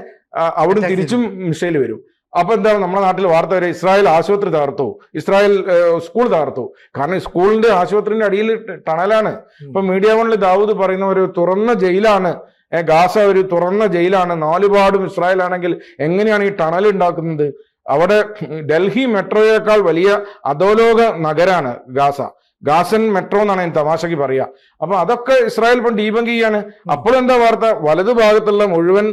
അവിടെ തിരിച്ചും മിസൈൽ വരും. അപ്പൊ എന്താ നമ്മുടെ നാട്ടിൽ വാർത്ത വരെ ഇസ്രായേൽ ആശുപത്രി തകർത്തു, ഇസ്രായേൽ സ്കൂൾ തകർത്തു. കാരണം സ്കൂളിന്റെ ആശുപത്രിന്റെ അടിയിൽ ടണലാണ്. ഇപ്പൊ മീഡിയ വണിൽ ദാവൂദ് പറയുന്ന ഒരു തുറന്ന ജയിലാണ് ഗാസ, ഒരു തുറന്ന ജയിലാണ്. 4 പാടും ഇസ്രായേൽ ആണെങ്കിൽ എങ്ങനെയാണ് ഈ ടണൽ ഉണ്ടാക്കുന്നത്? അവിടെ ഡൽഹി മെട്രോയേക്കാൾ വലിയ അധോലോക നഗരാണ് ഗാസൻ മെട്രോ എന്നാണ് ഞാൻ തമാശക്ക് പറയുക. അപ്പൊ അതൊക്കെ ഇസ്രായേൽ ഇപ്പം ഡീബങ്ക് ചെയ്യാണ്. അപ്പോഴെന്താ വാർത്ത? വലതു ഭാഗത്തുള്ള മുഴുവൻ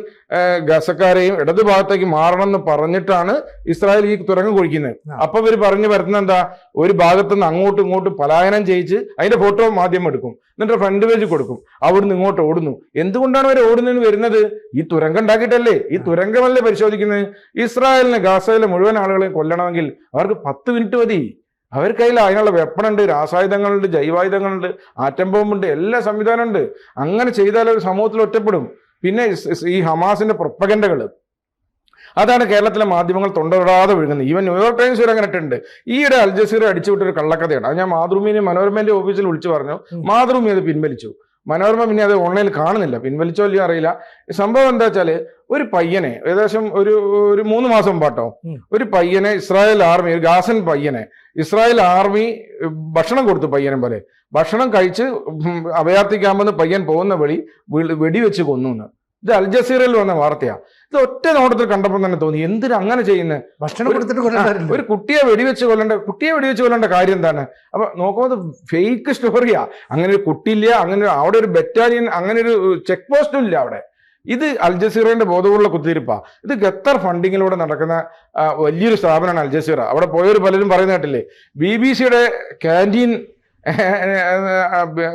ഗസക്കാരെയും ഇടതു ഭാഗത്തേക്ക് മാറണം എന്ന് പറഞ്ഞിട്ടാണ് ഇസ്രായേൽ ഈ തുരങ്കം കുഴിക്കുന്നത്. അപ്പൊ ഇവര് പറഞ്ഞു വരുന്ന എന്താ? ഒരു ഭാഗത്തുനിന്ന് അങ്ങോട്ടും ഇങ്ങോട്ടും പലായനം ചെയ്യിച്ച് അതിന്റെ ഫോട്ടോ മാധ്യമം എടുക്കും, എന്നിട്ട് ഫ്രണ്ട് പേജ് കൊടുക്കും, അവിടുന്ന് ഇങ്ങോട്ട് ഓടുന്നു. എന്തുകൊണ്ടാണ് അവർ ഓടുന്നതിന് വരുന്നത്? ഈ തുരങ്കം ഉണ്ടാക്കിയിട്ടല്ലേ. ഈ തുരങ്കമല്ലേ പരിശോധിക്കുന്നത്? ഇസ്രായേലിന് ഗാസയിലെ മുഴുവൻ ആളുകളെയും കൊല്ലണമെങ്കിൽ അവർക്ക് 10 മിനിറ്റ് മതി. അവർക്ക് കയ്യിൽ അതിനുള്ള വെപ്പണുണ്ട്, രാസായുധങ്ങളുണ്ട്, ജൈവായുധങ്ങളുണ്ട്, ആറ്റം ബോംബുണ്ട്, എല്ലാ സംവിധാനമുണ്ട്. അങ്ങനെ ചെയ്താൽ ഒരു സമൂഹത്തിൽ ഒറ്റപ്പെടും. പിന്നെ ഈ ഹമാസിന്റെ പ്രൊപ്പഗൻഡകൾ, അതാണ് കേരളത്തിലെ മാധ്യമങ്ങൾ തൊണ്ടവിടാതെ വിഴുങ്ങുന്നത്. ഈവൻ ന്യൂയോർക്ക് ടൈംസ് വരെ അങ്ങനെ ഇട്ടുണ്ട്. ഈയിടെ അൽ ജസീറ അടിച്ചുവിട്ടൊരു കള്ളക്കഥയാണ്. അത് ഞാൻ മനോരമേന്റെ ഓഫീസിൽ വിളിച്ചു പറഞ്ഞു. മാതൃഭൂമി അത് പിൻവലിച്ചു. മനോരമ പിന്നെ അത് ഓൺലൈനിൽ കാണുന്നില്ല, പിൻവലിച്ചോ ഇല്ലയോ അറിയില്ല. സംഭവം എന്താ വെച്ചാല്, ഒരു പയ്യനെ ഏകദേശം ഒരു 3 മാസം മുമ്പാട്ടോ, ഒരു പയ്യനെ ഇസ്രായേൽ ആർമി, ഒരു ഗാസൻ പയ്യനെ ഇസ്രായേൽ ആർമി ഭക്ഷണം കൊടുത്തു. പയ്യനെ പോലെ ഭക്ഷണം കഴിച്ച് അഭയാർത്ഥി ക്യാമ്പെന്ന് പയ്യൻ പോകുന്ന വഴി വെടിവെച്ച് കൊന്നു എന്ന്. ഇത് അൽ ജസീറയിൽ വന്ന വാർത്തയാ. ഇത് ഒറ്റ നോട്ടത്തിൽ കണ്ടപ്പോൾ തന്നെ തോന്നി, എന്തിനാ അങ്ങനെ ചെയ്യുന്നത്? ഭക്ഷണം കൊടുത്തിട്ട് ഒരു കുട്ടിയെ വെടിവെച്ച് കൊല്ലേണ്ട കാര്യം എന്താണ്? അപ്പൊ നോക്കുമ്പോൾ ഫേക്ക് സ്റ്റോറിയാ. അങ്ങനെ ഒരു കുട്ടിയില്ല, അങ്ങനെ അവിടെ ഒരു ബറ്റാലിയൻ, അങ്ങനെ ഒരു ചെക്ക് പോസ്റ്റും ഇല്ല അവിടെ. ഇത് അൽ ജസീറയുടെ ബോധപൂർവ്വ കുത്തിരിപ്പാ. ഇത് ഖത്തർ ഫണ്ടിങ്ങിലൂടെ നടക്കുന്ന വലിയൊരു സ്ഥാപനമാണ് അൽ ജസീറ. അവിടെ പോയവർ പലരും പറയുന്ന കേട്ടില്ലേ, BBC-യുടെ ക്യാൻറ്റീൻ,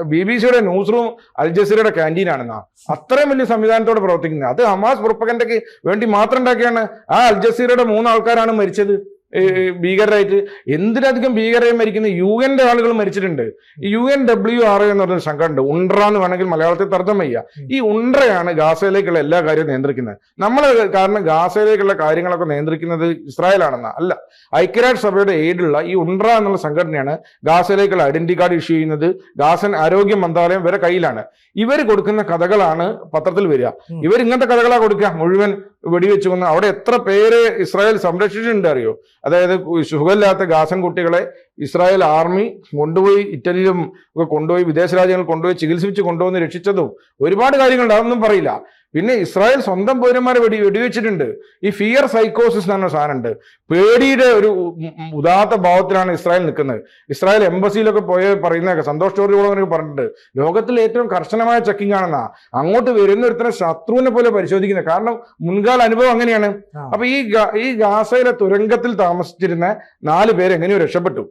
BBC-യുടെ ന്യൂസ് റൂം അൽ ജസീറയുടെ ക്യാൻറ്റീനാണെന്നാ. അത്രയും വലിയ സംവിധാനത്തോടെ പ്രവർത്തിക്കുന്നത്. അത് ഹമാസ് പ്രൊപ്പഗൻഡയ്ക്ക് വേണ്ടി മാത്രം ഉണ്ടാക്കിയാണ്. ആ അൽ ജസീറയുടെ 3 ആൾക്കാരാണ് മരിച്ചത്. ഭീകരരായിട്ട്. എന്തിനധികം ഭീകരമായി മരിക്കുന്ന UN ആളുകൾ മരിച്ചിട്ടുണ്ട്. ഈ UNWRA എന്ന് പറഞ്ഞൊരു സംഘടന ഉണ്ട്, UNRWA എന്ന് വേണമെങ്കിൽ മലയാളത്തിൽ തർജ്ജമ ചെയ്യാം. ഈ UNRWA ഗാസയിലേക്കുള്ള എല്ലാ കാര്യവും നിയന്ത്രിക്കുന്നത്. നമ്മൾ കാരണം ഗാസയിലേക്കുള്ള കാര്യങ്ങളൊക്കെ നിയന്ത്രിക്കുന്നത് ഇസ്രായേലാണെന്ന അല്ല, ഐക്യരാഷ്ട്രസഭയുടെ എയ്ഡുള്ള ഈ UNRWA എന്നുള്ള സംഘടനയാണ് ഗാസയിലേക്കുള്ള ഐഡന്റിറ്റി കാർഡ് ഇഷ്യൂ ചെയ്യുന്നത്. ഗാസൻ ആരോഗ്യ മന്ത്രാലയം ഇവരെ കയ്യിലാണ്. ഇവർ കൊടുക്കുന്ന കഥകളാണ് പത്രത്തിൽ വരിക. ഇവർ ഇങ്ങനത്തെ കഥകളാ കൊടുക്കുക, മുഴുവൻ വെടിവെച്ചു കൊന്ന്. അവിടെ എത്ര പേര് ഇസ്രായേൽ സംരക്ഷിച്ചിട്ടുണ്ട് അറിയോ? അതായത് സുഖമില്ലാത്ത ഗാസൻ കുട്ടികളെ ഇസ്രായേൽ ആർമി കൊണ്ടുപോയി ഇറ്റലിയിലും ഒക്കെ കൊണ്ടുപോയി വിദേശ രാജ്യങ്ങളിൽ കൊണ്ടുപോയി ചികിത്സിച്ച് കൊണ്ടുവന്ന് രക്ഷിച്ചതും ഒരുപാട് കാര്യങ്ങളുണ്ട്, അതൊന്നും പറയില്ല. പിന്നെ ഇസ്രായേൽ സ്വന്തം പൗരന്മാരെ വെടിവെച്ചിട്ടുണ്ട്. ഈ ഫിയർ സൈക്കോസിസ് എന്ന് പറഞ്ഞ സാധനമുണ്ട്. പേടിയുടെ ഒരു ഉദാത്ത ഭാവത്തിലാണ് ഇസ്രായേൽ നിൽക്കുന്നത്. ഇസ്രായേൽ എംബസിയിലൊക്കെ പോയി പറയുന്നതൊക്കെ സന്തോഷ് ജോർജ് പറഞ്ഞിട്ടുണ്ട്, ലോകത്തിലെ ഏറ്റവും കർശനമായ ചെക്കിംഗ് ആണെന്നാ. അങ്ങോട്ട് വരുന്ന ഒരുത്തനെ ശത്രുവിനെ പോലെ പരിശോധിക്കുന്നത്. കാരണം മുൻകാല അനുഭവം അങ്ങനെയാണ്. അപ്പൊ ഈ ഗാസയിലെ തുരങ്കത്തിൽ താമസിച്ചിരുന്ന 4 പേര് എങ്ങനെയോ രക്ഷപ്പെട്ടു.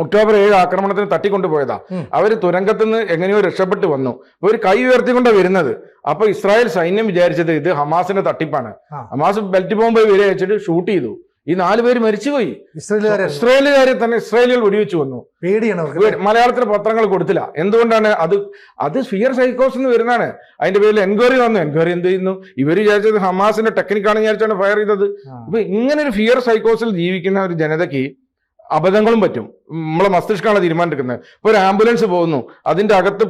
ഒക്ടോബർ 7 ആക്രമണത്തിന് തട്ടിക്കൊണ്ടുപോയതാ. അവര് തുരങ്കത്തിൽ നിന്ന് എങ്ങനെയോ രക്ഷപ്പെട്ടു വന്നു. ഒരു കൈ ഉയർത്തിക്കൊണ്ടാണ് വരുന്നത്. അപ്പൊ ഇസ്രായേൽ സൈന്യം വിചാരിച്ചത് ഇത് ഹമാസിന്റെ തട്ടിപ്പാണ്. ഹമാസ് ബെൽറ്റ് ബോംബ് വില വെച്ചിട്ട് ഷൂട്ട് ചെയ്തു. ഈ 4 പേര് മരിച്ചുപോയി. ഇസ്രായേലുകാരെ തന്നെ ഇസ്രായേലികൾ വെടിവെച്ച് വന്നു. മലയാളത്തിലെ പത്രങ്ങൾ കൊടുത്തില്ല. എന്തുകൊണ്ടാണ്? അത് ഫിയർ സൈക്കോസ് എന്ന് വരുന്നതാണ്. അതിന്റെ പേരിൽ എൻക്വയറി വന്നു. എൻക്വയറി എന്ത് ചെയ്യുന്നു? ഇവർ വിചാരിച്ചത് ഹമാസിന്റെ ടെക്നിക്കാണെന്ന് വിചാരിച്ചാണ് ഫയർ ചെയ്തത്. അപ്പൊ ഇങ്ങനെ ഒരു ഫിയർ സൈക്കോസിൽ ജീവിക്കുന്ന ഒരു ജനതയ്ക്ക് അബദ്ധങ്ങളും പറ്റും. നമ്മളെ മസ്തിഷ്കമാണ് തീരുമാനം എടുക്കുന്നത്. ഇപ്പൊ ഒരു ആംബുലൻസ് പോകുന്നു, അതിന്റെ അകത്ത്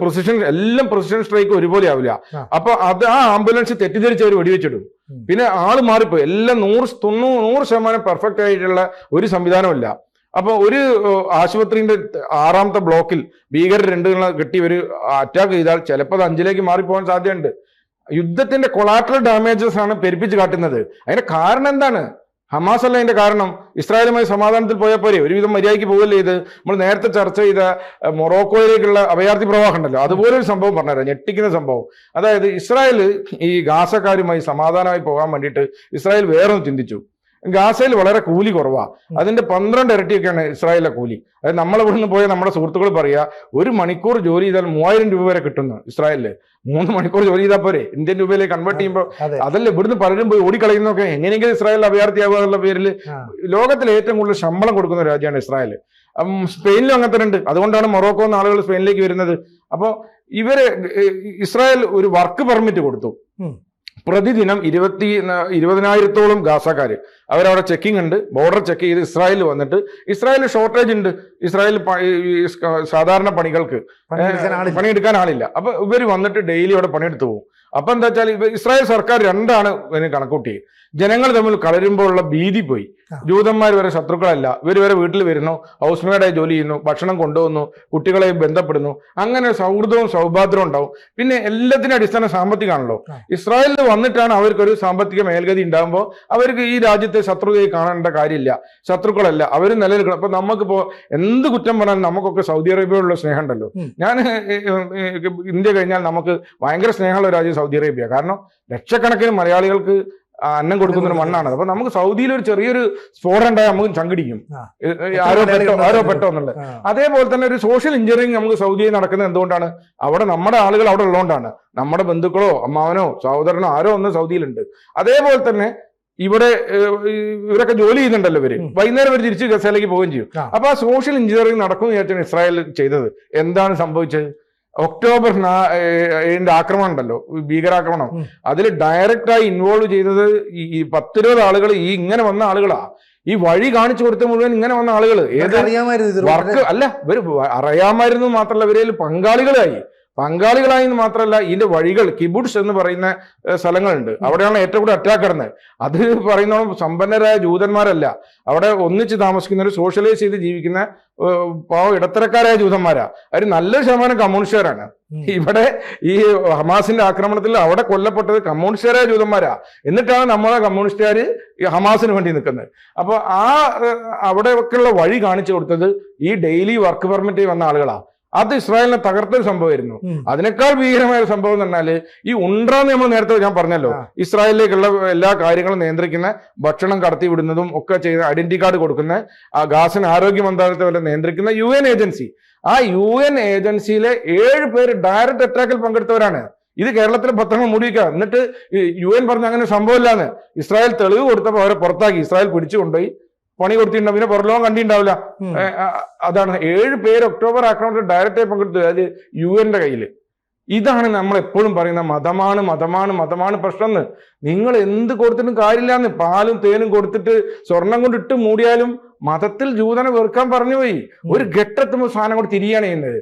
എല്ലാം പ്രിസിഷൻ സ്ട്രൈക്ക് ഒരുപോലെ ആവില്ല. അപ്പൊ ആ ആംബുലൻസ് തെറ്റിദ്ധരിച്ച് അവർ വെടിവെച്ചിടും. പിന്നെ ആള് മാറിപ്പോയി. എല്ലാം 100% പെർഫെക്റ്റ് ആയിട്ടുള്ള ഒരു സംവിധാനമില്ല. അപ്പൊ ഒരു ആശുപത്രിന്റെ 6ാമത്തെ ബ്ലോക്കിൽ ഭീകരർ 2 കെട്ടി ഒരു അറ്റാക്ക് ചെയ്താൽ ചിലപ്പോൾ അത് 5ലേക്ക് മാറിപ്പോകാൻ സാധ്യതയുണ്ട്. യുദ്ധത്തിന്റെ കൊളാട്രൽ ഡാമേജസ് ആണ് പെരുപ്പിച്ച് കാട്ടുന്നത്. അതിന്റെ കാരണം എന്താണ്? ഹമാസ് അല്ല അതിന്റെ കാരണം. ഇസ്രായേലുമായി സമാധാനത്തിൽ പോയാൽ പോരെ, ഒരുവിധം മര്യാദയ്ക്ക് പോകല്ലേ ഇത്. നമ്മൾ നേരത്തെ ചർച്ച ചെയ്ത മൊറോക്കോയിലേക്കുള്ള അഭയാർത്ഥി പ്രവാഹം ഉണ്ടല്ലോ, അതുപോലെ ഒരു സംഭവം പറഞ്ഞുതരാം, ഞെട്ടിക്കുന്ന സംഭവം. അതായത് ഇസ്രായേൽ ഈ ഗാസക്കാരുമായി സമാധാനമായി പോകാൻ വേണ്ടിയിട്ട് ഇസ്രായേൽ വേറൊന്ന് ചിന്തിച്ചു. ഗാസയിൽ വളരെ കൂലി കുറവാണ്. അതിന്റെ 12 ഇരട്ടിയൊക്കെയാണ് ഇസ്രായേലിലെ കൂലി. അതായത് നമ്മൾ ഇവിടുന്ന് പോയ നമ്മുടെ സുഹൃത്തുക്കൾ പറയാ 1 മണിക്കൂർ ജോലി ചെയ്താൽ 3000 രൂപ വരെ കിട്ടുന്നു ഇസ്രായേലില്. 3 മണിക്കൂർ ജോലി ചെയ്താൽ പോരെ, ഇന്ത്യൻ രൂപയിലേക്ക് കൺവേർട്ട് ചെയ്യുമ്പോൾ. അതല്ല ഇവിടുന്ന് പലരും പോയി ഓടിക്കളയുന്നൊക്കെ എങ്ങനെയെങ്കിലും ഇസ്രായേൽ അഭയാർത്ഥിയാവുക എന്നുള്ള പേരിൽ. ലോകത്തിൽ ഏറ്റവും കൂടുതൽ ശമ്പളം കൊടുക്കുന്ന രാജ്യമാണ് ഇസ്രായേൽ. സ്പെയിനിലും അങ്ങനെ തന്നെ ഉണ്ട്. അതുകൊണ്ടാണ് മൊറോക്കോ എന്ന ആളുകൾ സ്പെയിനിലേക്ക് വരുന്നത്. അപ്പോൾ ഇസ്രായേൽ ഒരു വർക്ക് പെർമിറ്റ് കൊടുത്തു. പ്രതിദിനം 20,000-ഓളം ഗാസക്കാര് അവരവിടെ ചെക്കിംഗ് ഉണ്ട്. ബോർഡർ ചെക്ക് ചെയ്ത് ഇസ്രായേലിൽ വന്നിട്ട്, ഇസ്രായേലിൽ ഷോർട്ടേജ് ഉണ്ട്. ഇസ്രായേലിൽ സാധാരണ പണികൾക്ക് പണിയെടുക്കാൻ ആളില്ല. അപ്പൊ ഇവർ വന്നിട്ട് ഡെയിലി അവിടെ പണിയെടുത്തു പോകും. അപ്പൊ എന്താ വെച്ചാൽ ഇസ്രായേൽ സർക്കാർ 2 ഇതിന് കണക്കൂട്ടി. ജനങ്ങൾ തമ്മിൽ കളരുമ്പോഴുള്ള ഭീതി പോയി. ജൂതന്മാർ വരെ ശത്രുക്കളല്ല, ഇവർ വരെ വീട്ടിൽ വരുന്നു, ഹൗസ് മെയ്ഡായി ജോലി ചെയ്യുന്നു, ഭക്ഷണം കൊണ്ടുപോകുന്നു, കുട്ടികളെ ബന്ധപ്പെടുന്നു. അങ്ങനെ സൗഹൃദവും സൗഭാദ്യവും ഉണ്ടാവും. പിന്നെ എല്ലാത്തിനും അടിസ്ഥാനം സാമ്പത്തികമാണല്ലോ. ഇസ്രായേലിൽ വന്നിട്ടാണ് അവർക്കൊരു സാമ്പത്തിക മേൽഗതി ഉണ്ടാകുമ്പോൾ അവർക്ക് ഈ രാജ്യത്തെ ശത്രുതയെ കാണേണ്ട കാര്യമില്ല. ശത്രുക്കളല്ല, അവർ നിലനിൽക്കണം. അപ്പൊ നമുക്കിപ്പോ എന്ത് കുറ്റം പറഞ്ഞാലും നമുക്കൊക്കെ സൗദി അറേബ്യയോടുള്ള സ്നേഹം ഉണ്ടല്ലോ. ഞാൻ ഇന്ത്യ കഴിഞ്ഞാൽ നമുക്ക് ഭയങ്കര സ്നേഹമുള്ള രാജ്യം സൗദി അറേബ്യ. കാരണം ലക്ഷക്കണക്കിന് മലയാളികൾക്ക് അന്നം കൊടുക്കുന്ന ഒരു മണ്ണാണ്. അപ്പൊ നമുക്ക് സൗദിയിൽ ഒരു ചെറിയൊരു സ്ഫോടനം ഉണ്ടായാൽ നമുക്ക് ചങ്കിടിക്കും, ആരോ പെട്ടോ എന്നുള്ളത്. അതേപോലെ തന്നെ ഒരു സോഷ്യൽ എഞ്ചിനീയറിംഗ് നമുക്ക് സൗദിയിൽ നടക്കുന്നത് എന്തുകൊണ്ടാണ്? അവിടെ നമ്മുടെ ആളുകൾ അവിടെ ഉള്ളതുകൊണ്ടാണ്. നമ്മുടെ ബന്ധുക്കളോ അമ്മാവനോ സഹോദരനോ ആരോ ഒന്ന് സൗദിയിലുണ്ട്. അതേപോലെ തന്നെ ഇവിടെ ഇവരൊക്കെ ജോലി ചെയ്യുന്നുണ്ടല്ലോ. വൈകുന്നേരം വരെ തിരിച്ച് ഗസയിലേക്ക് പോവുകയും ചെയ്യും. അപ്പൊ ആ സോഷ്യൽ എഞ്ചിനീയറിംഗ് നടക്കുമെന്ന് വിചാരിച്ചാണ് ഇസ്രായേൽ ചെയ്തത്. എന്താണ് സംഭവിച്ചത്? ഒക്ടോബർ 7 ആക്രമണം ഉണ്ടല്ലോ, ഭീകരാക്രമണം, അതിൽ ഡയറക്റ്റായി ഇൻവോൾവ് ചെയ്തത് ഈ 10-20 ആളുകൾ, ഈ ഇങ്ങനെ വന്ന ആളുകളാ. ഈ വഴി കാണിച്ചു കൊടുത്ത മുഴുവൻ ഇങ്ങനെ വന്ന ആളുകൾ. വർക്ക് അല്ല, ഇവർ അറിയാമായിരുന്നു മാത്രമല്ല, ഇവരിൽ പങ്കാളികളായി എന്ന് മാത്രമല്ല, ഇതിന്റെ വഴികൾ കിബുട്സ് എന്ന് പറയുന്ന സ്ഥലങ്ങളുണ്ട്. അവിടെയാണ് ഏറ്റവും കൂടുതൽ അറ്റാക്ക് നടന്നത്. അത് പറയുന്ന സമ്പന്നരായ ജൂതന്മാരല്ല, അവിടെ ഒന്നിച്ച് താമസിക്കുന്നവർ, സോഷ്യലൈസ് ചെയ്ത് ജീവിക്കുന്ന ഇടത്തരക്കാരായ ജൂതന്മാരാ. അവർ നല്ലൊരു ശതമാനം കമ്മ്യൂണിസ്റ്റുകാരാണ്. ഇവിടെ ഈ ഹമാസിന്റെ ആക്രമണത്തിൽ അവിടെ കൊല്ലപ്പെട്ടത് കമ്മ്യൂണിസ്റ്റുകാരായ ജൂതന്മാരാ. എന്നിട്ടാണ് നമ്മളെ കമ്മ്യൂണിസ്റ്റുകാർ ഈ ഹമാസിന് വേണ്ടി നിൽക്കുന്നത്. അപ്പൊ അവിടെയൊക്കെയുള്ള വഴി കാണിച്ചു കൊടുത്തത് ഈ ഡെയിലി വർക്ക് പെർമിറ്റ് വന്ന ആളുകളാ. അത് ഇസ്രായേലിനെ തകർത്തൊരു സംഭവമായിരുന്നു. അതിനേക്കാൾ ഭീകരമായ ഒരു സംഭവം എന്ന് പറഞ്ഞാല് ഈ UNRWA നമ്മൾ നേരത്തെ ഞാൻ പറഞ്ഞല്ലോ, ഇസ്രായേലിലേക്കുള്ള എല്ലാ കാര്യങ്ങളും നിയന്ത്രിക്കുന്ന, ഭക്ഷണം കടത്തി വിടുന്നതും ഒക്കെ ചെയ്യുന്ന, ഐഡന്റിറ്റി കാർഡ് കൊടുക്കുന്ന, ആ ഗാസൻ ആരോഗ്യ മന്ത്രാലയത്തെ വരെ നിയന്ത്രിക്കുന്ന UN ഏജൻസി. ആ UN ഏജൻസിയിലെ 7 പേര് ഡയറക്റ്റ് അറ്റാക്കിൽ പങ്കെടുത്തവരാണ്. ഇത് കേരളത്തിലെ പത്രങ്ങൾ മൂടിവെക്കുക. എന്നിട്ട് UN പറഞ്ഞ അങ്ങനെ സംഭവമില്ലാന്ന്. ഇസ്രായേൽ തെളിവ് കൊടുത്തപ്പോൾ അവരെ പുറത്താക്കി, ഇസ്രായേൽ പിടിച്ചു കൊണ്ടുപോയി പണി കൊടുത്തിട്ടുണ്ടാവും, പിന്നെ പുറലോകം കണ്ടിട്ടുണ്ടാവില്ല. അതാണ് 7 പേര് ഒക്ടോബർ ആക്രമണത്തിൽ ഡയറക്റ്റായി പങ്കെടുത്തു, അത് UN കയ്യിൽ. ഇതാണ് നമ്മൾ എപ്പോഴും പറയുന്ന മതമാണ് മതമാണ് മതമാണ് പ്രശ്നം എന്ന്. നിങ്ങൾ എന്ത് കൊടുത്തിട്ടും കാര്യമില്ലാന്ന്. പാലും തേനും കൊടുത്തിട്ട് സ്വർണം കൊണ്ടിട്ട് മൂടിയാലും മതത്തിൽ ജൂതനെ വെറുക്കാൻ പറഞ്ഞു പോയി. ഒരു ഘട്ടത്തുമ്പോൾ സാധനം കൊണ്ട് തിരിയാണ് ചെയ്യുന്നത്.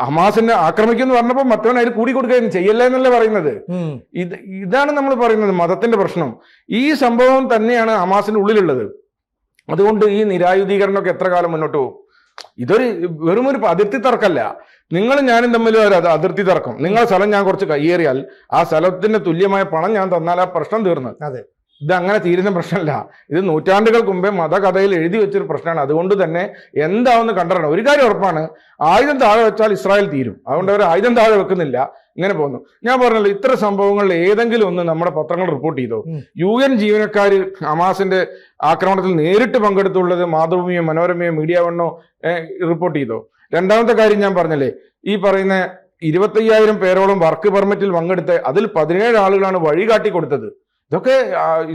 ഹമാസിനെ ആക്രമിക്കുന്നു പറഞ്ഞപ്പോൾ മറ്റവൻ അതിൽ കൂടി കൊടുക്കുകയും ചെയ്യല്ല എന്നല്ലേ പറയുന്നത്. ഇതാണ് നമ്മൾ പറയുന്നത് മതത്തിന്റെ പ്രശ്നം. ഈ സംഭവം തന്നെയാണ് ഹമാസിന്റെ ഉള്ളിലുള്ളത്. അതുകൊണ്ട് ഈ നിരായുധീകരണമൊക്കെ എത്ര കാലം മുന്നോട്ട് പോകും? ഇതൊരു വെറും ഒരു അതിർത്തി തർക്കമല്ല. നിങ്ങൾ ഞാനും തമ്മിൽ ഒരു അതിർത്തി തർക്കം. നിങ്ങളെ സ്ഥലം ഞാൻ കുറച്ച് കയ്യേറിയാൽ ആ സ്ഥലത്തിന് തുല്യമായ പണം ഞാൻ തന്നാൽ ആ പ്രശ്നം തീർന്നു. ഇത് അങ്ങനെ തീരുന്ന പ്രശ്നമല്ല. ഇത് നൂറ്റാണ്ടുകൾക്ക് മുമ്പേ മതകഥയിൽ എഴുതി വെച്ചൊരു പ്രശ്നമാണ്. അതുകൊണ്ട് തന്നെ എന്താവെന്ന് കണ്ടറിയണം. ഒരു കാര്യം ഉറപ്പാണ്, ആയുധം താഴെ വെച്ചാൽ ഇസ്രായേൽ തീരും. അതുകൊണ്ട് അവർ ആയുധം താഴെ വെക്കുന്നില്ല, ഇങ്ങനെ പോകുന്നു. ഞാൻ പറഞ്ഞല്ലോ, ഇത്ര സംഭവങ്ങളിൽ ഏതെങ്കിലും ഒന്ന് നമ്മുടെ പത്രങ്ങൾ റിപ്പോർട്ട് ചെയ്തോ? UN ജീവനക്കാർ ഹമാസിന്റെ ആക്രമണത്തിൽ നേരിട്ട് പങ്കെടുത്തുള്ളത് മാതൃഭൂമിയോ മനോരമയോ മീഡിയ വണ്ണോ റിപ്പോർട്ട് ചെയ്തോ? രണ്ടാമത്തെ കാര്യം ഞാൻ പറഞ്ഞല്ലേ, ഈ പറയുന്ന 25,000 പേരോളം വർക്ക് പെർമിറ്റിൽ പങ്കെടുത്ത് അതിൽ 17 ആളുകളാണ് വഴികാട്ടി കൊടുത്തത്. ഇതൊക്കെ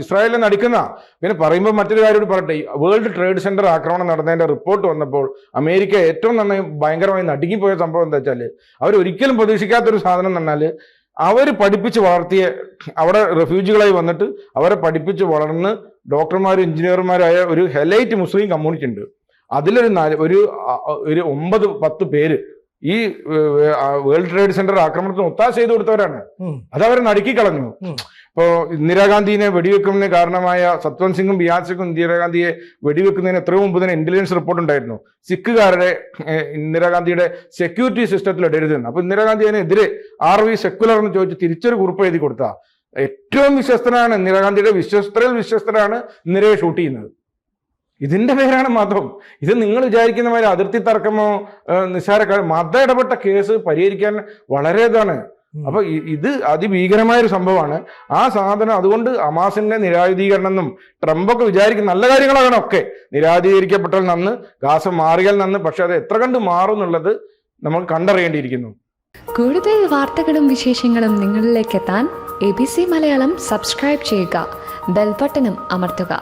ഇസ്രായേലിനെ നടിക്കുന്ന. പിന്നെ പറയുമ്പോൾ മറ്റൊരു കാര്യം പറയട്ടെ, വേൾഡ് ട്രേഡ് സെന്റർ ആക്രമണം നടന്നതിന്റെ റിപ്പോർട്ട് വന്നപ്പോൾ അമേരിക്ക ഏറ്റവും നന്നായി ഭയങ്കരമായി നടുങ്ങിപ്പോയ സംഭവം എന്താ വെച്ചാൽ, അവരൊരിക്കലും പ്രതീക്ഷിക്കാത്തൊരു സാധനം തന്നാൽ അവർ പഠിപ്പിച്ച് വളർത്തിയ, അവിടെ റെഫ്യൂജികളായി വന്നിട്ട് അവരെ പഠിപ്പിച്ച് വളർന്ന് ഡോക്ടർമാരും എഞ്ചിനീയർമാരായ ഒരു ഹെലൈറ്റ് മുസ്ലിം കമ്മ്യൂണിറ്റി ഉണ്ട്. അതിലൊരു 9-10 പേര് ഈ വേൾഡ് ട്രേഡ് സെന്റർ ആക്രമണത്തിന് ഒത്താശ ചെയ്ത് കൊടുത്തവരാണ്. അതവരെ നടുക്കി കളഞ്ഞു. ഇപ്പോ ഇന്ദിരാഗാന്ധിനെ വെടിവെക്കുന്നതിന് കാരണമായ സത്വന്ത് സിംഗും ബിയാസ് സിംഗും ഇന്ദിരാഗാന്ധിയെ വെടിവെക്കുന്നതിന് എത്രയോ മുമ്പ് തന്നെ ഇന്റലിജൻസ് റിപ്പോർട്ട് ഉണ്ടായിരുന്നു. സിഖുകാരുടെ ഇന്ദിരാഗാന്ധിയുടെ സെക്യൂരിറ്റി സിസ്റ്റത്തിൽ ഇടരുതെന്ന്. അപ്പൊ ഇന്ദിരാഗാന്ധി അതിനെതിരെ RV സെക്കുലർ എന്ന് ചോദിച്ച് തിരിച്ചൊരു കുറിപ്പ് എഴുതി കൊടുത്ത ഏറ്റവും വിശ്വസ്തനാണ് ഇന്ദിരാഗാന്ധിയുടെ വിശ്വസ്തരാണ് ഇന്ദിരയെ ഷൂട്ട് ചെയ്യുന്നത്. ഇതിന്റെ പേരാണ് മതം. ഇത് നിങ്ങൾ വിചാരിക്കുന്ന മാതിരി അതിർത്തി തർക്കമോ നിസ്സാര മത ഇടപെട്ട കേസ് പരിഹരിക്കാൻ വളരെ ഇതാണ്. അപ്പൊ ഇത് അതിഭീകരമായൊരു സംഭവമാണ് ആ സാധനം. അതുകൊണ്ട് ഹമാസിന്റെ നിരായുധീകരണം എന്നും ട്രംപൊക്കെ വിചാരിക്കുന്ന നല്ല കാര്യങ്ങളാണ് ഒക്കെ. നിരായുധീകരിക്കപ്പെട്ടാൽ നന്ന്, ഗാസ മാറിയാൽ നന്ന്. പക്ഷെ അത് എത്ര കണ്ട് മാറും എന്നുള്ളത് നമ്മൾ കണ്ടറിയേണ്ടിയിരിക്കുന്നു. കൂടുതൽ വാർത്തകളും വിശേഷങ്ങളും നിങ്ങളിലേക്ക് എത്താൻ ABC മലയാളം സബ്സ്ക്രൈബ് ചെയ്യുക, ബെൽബട്ടനും അമർത്തുക.